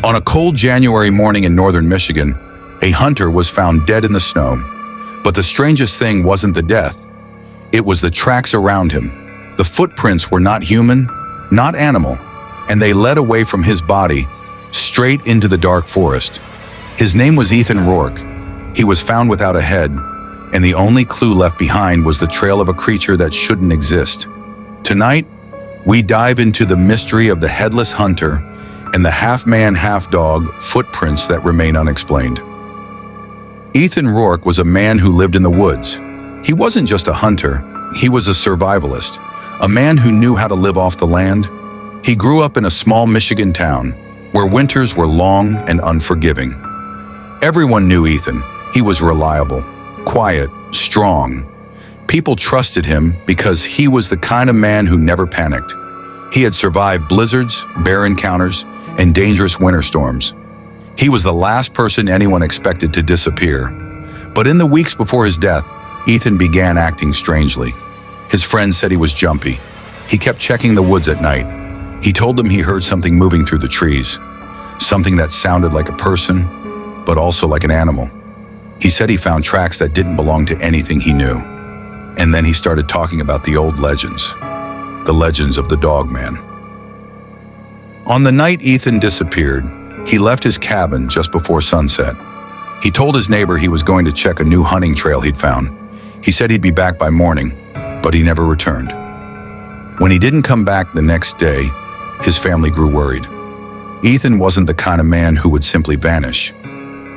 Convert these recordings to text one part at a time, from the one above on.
On a cold January morning in northern Michigan, a hunter was found dead in the snow. But the strangest thing wasn't the death. It was the tracks around him. The footprints were not human, not animal, and they led away from his body, straight into the dark forest. His name was Ethan Rourke. He was found without a head, and the only clue left behind was the trail of a creature that shouldn't exist. Tonight, we dive into the mystery of the headless hunter and the half-man, half-dog footprints that remain unexplained. Ethan Rourke was a man who lived in the woods. He wasn't just a hunter, he was a survivalist, a man who knew how to live off the land. He grew up in a small Michigan town where winters were long and unforgiving. Everyone knew Ethan. He was reliable, quiet, strong. People trusted him because he was the kind of man who never panicked. He had survived blizzards, bear encounters, and dangerous winter storms. He was the last person anyone expected to disappear. But in the weeks before his death, Ethan began acting strangely. His friends said he was jumpy. He kept checking the woods at night. He told them he heard something moving through the trees, something that sounded like a person, but also like an animal. He said he found tracks that didn't belong to anything he knew. And then he started talking about the old legends, the legends of the dog man. On the night Ethan disappeared, he left his cabin just before sunset. He told his neighbor he was going to check a new hunting trail he'd found. He said he'd be back by morning, but he never returned. When he didn't come back the next day, his family grew worried. Ethan wasn't the kind of man who would simply vanish.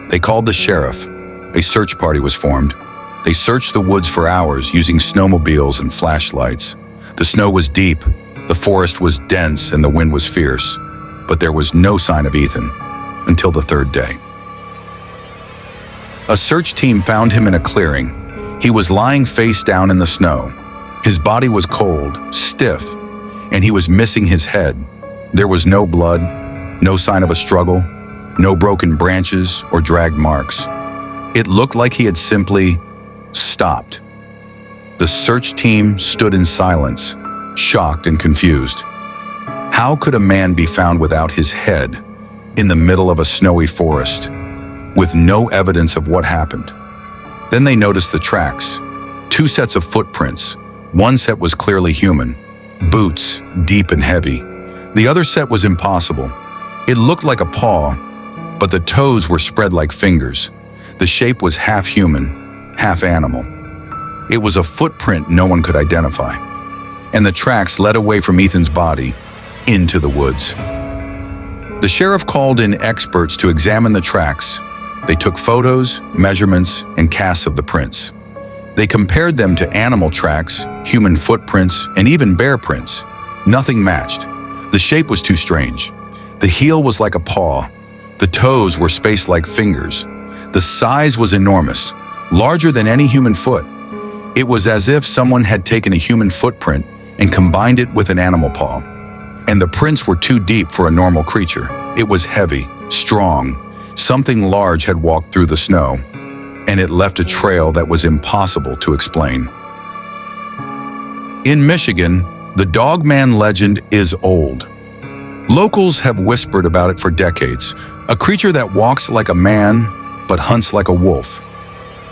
They called the sheriff. A search party was formed. They searched the woods for hours using snowmobiles and flashlights. The snow was deep, the forest was dense, and the wind was fierce. But there was no sign of Ethan until the third day. A search team found him in a clearing. He was lying face down in the snow. His body was cold, stiff, and he was missing his head. There was no blood, no sign of a struggle, no broken branches or dragged marks. It looked like he had simply stopped. The search team stood in silence, shocked and confused. How could a man be found without his head in the middle of a snowy forest, with no evidence of what happened? Then they noticed the tracks, 2 sets of footprints. One set was clearly human, boots, deep and heavy. The other set was impossible. It looked like a paw, but the toes were spread like fingers. The shape was half human, half animal. It was a footprint no one could identify. And the tracks led away from Ethan's body into the woods. The sheriff called in experts to examine the tracks. They took photos, measurements, and casts of the prints. They compared them to animal tracks, human footprints, and even bear prints. Nothing matched. The shape was too strange. The heel was like a paw. The toes were spaced like fingers. The size was enormous, larger than any human foot. It was as if someone had taken a human footprint and combined it with an animal paw. And the prints were too deep for a normal creature. It was heavy, strong. Something large had walked through the snow, and it left a trail that was impossible to explain. In Michigan, the dogman legend is old. Locals have whispered about it for decades, a creature that walks like a man but hunts like a wolf.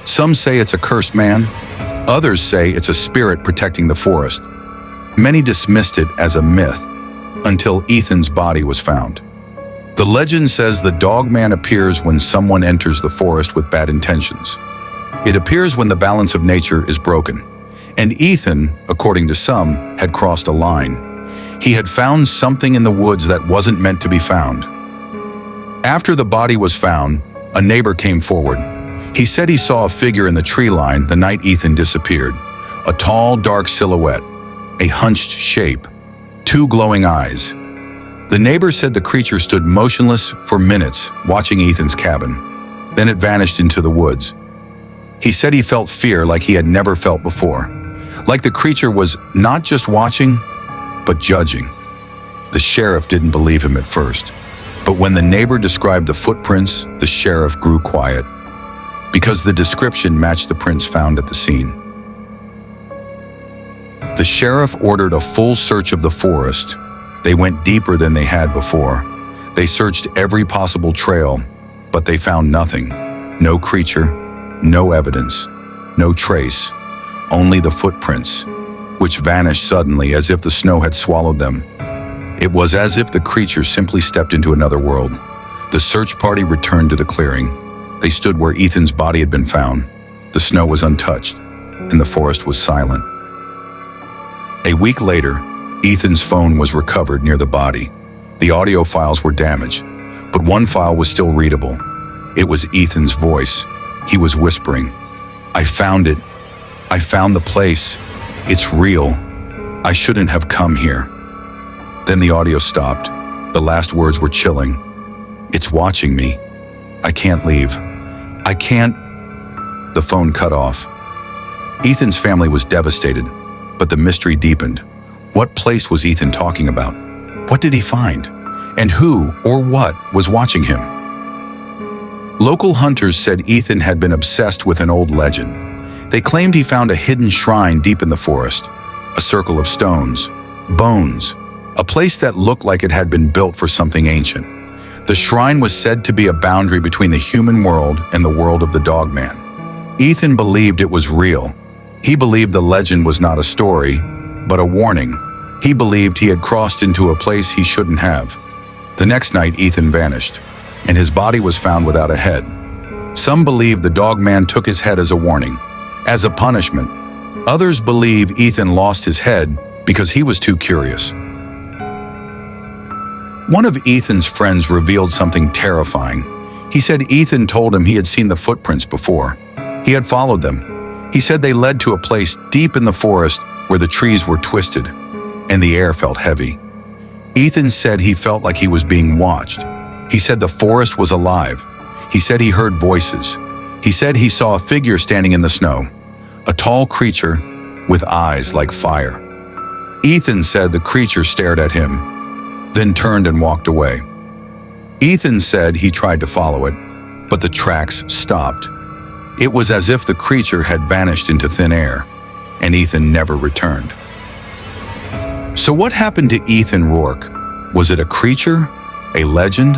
Some say it's a cursed man, others say it's a spirit protecting the forest. Many dismissed it as a myth until Ethan's body was found. The legend says the dogman appears when someone enters the forest with bad intentions. It appears when the balance of nature is broken. And Ethan, according to some, had crossed a line. He had found something in the woods that wasn't meant to be found. After the body was found, a neighbor came forward. He said he saw a figure in the tree line the night Ethan disappeared. A tall, dark silhouette, a hunched shape, 2 glowing eyes. The neighbor said the creature stood motionless for minutes, watching Ethan's cabin. Then it vanished into the woods. He said he felt fear like he had never felt before, like the creature was not just watching, but judging. The sheriff didn't believe him at first, but when the neighbor described the footprints, the sheriff grew quiet, because the description matched the prints found at the scene. The sheriff ordered a full search of the forest. They went deeper than they had before. They searched every possible trail, but they found nothing. No creature, no evidence, no trace, only the footprints, which vanished suddenly as if the snow had swallowed them. It was as if the creature simply stepped into another world. The search party returned to the clearing. They stood where Ethan's body had been found. The snow was untouched, and the forest was silent. A week later, Ethan's phone was recovered near the body. The audio files were damaged, but one file was still readable. It was Ethan's voice. He was whispering, "I found it. I found the place. It's real. I shouldn't have come here." Then the audio stopped. The last words were chilling. "It's watching me. I can't leave. I can't." The phone cut off. Ethan's family was devastated, but the mystery deepened. What place was Ethan talking about? What did he find? And who or what was watching him? Local hunters said Ethan had been obsessed with an old legend. They claimed he found a hidden shrine deep in the forest, a circle of stones, bones, a place that looked like it had been built for something ancient. The shrine was said to be a boundary between the human world and the world of the dogman. Ethan believed it was real. He believed the legend was not a story, but a warning. He believed he had crossed into a place he shouldn't have. The next night, Ethan vanished, and his body was found without a head. Some believe the dogman took his head as a warning, as a punishment. Others believe Ethan lost his head because he was too curious. One of Ethan's friends revealed something terrifying. He said Ethan told him he had seen the footprints before. He had followed them. He said they led to a place deep in the forest where the trees were twisted and the air felt heavy. Ethan said he felt like he was being watched. He said the forest was alive. He said he heard voices. He said he saw a figure standing in the snow, a tall creature with eyes like fire. Ethan said the creature stared at him, then turned and walked away. Ethan said he tried to follow it, but the tracks stopped. It was as if the creature had vanished into thin air, and Ethan never returned. So what happened to Ethan Rourke? Was it a creature, a legend,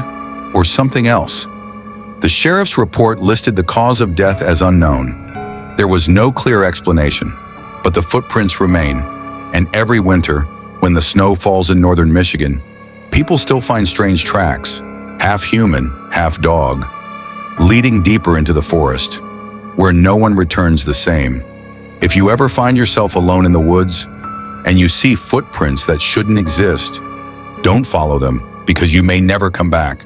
or something else? The sheriff's report listed the cause of death as unknown. There was no clear explanation, but the footprints remain, and every winter, when the snow falls in northern Michigan, people still find strange tracks, half human, half dog, leading deeper into the forest, where no one returns the same. If you ever find yourself alone in the woods, and you see footprints that shouldn't exist, don't follow them because you may never come back.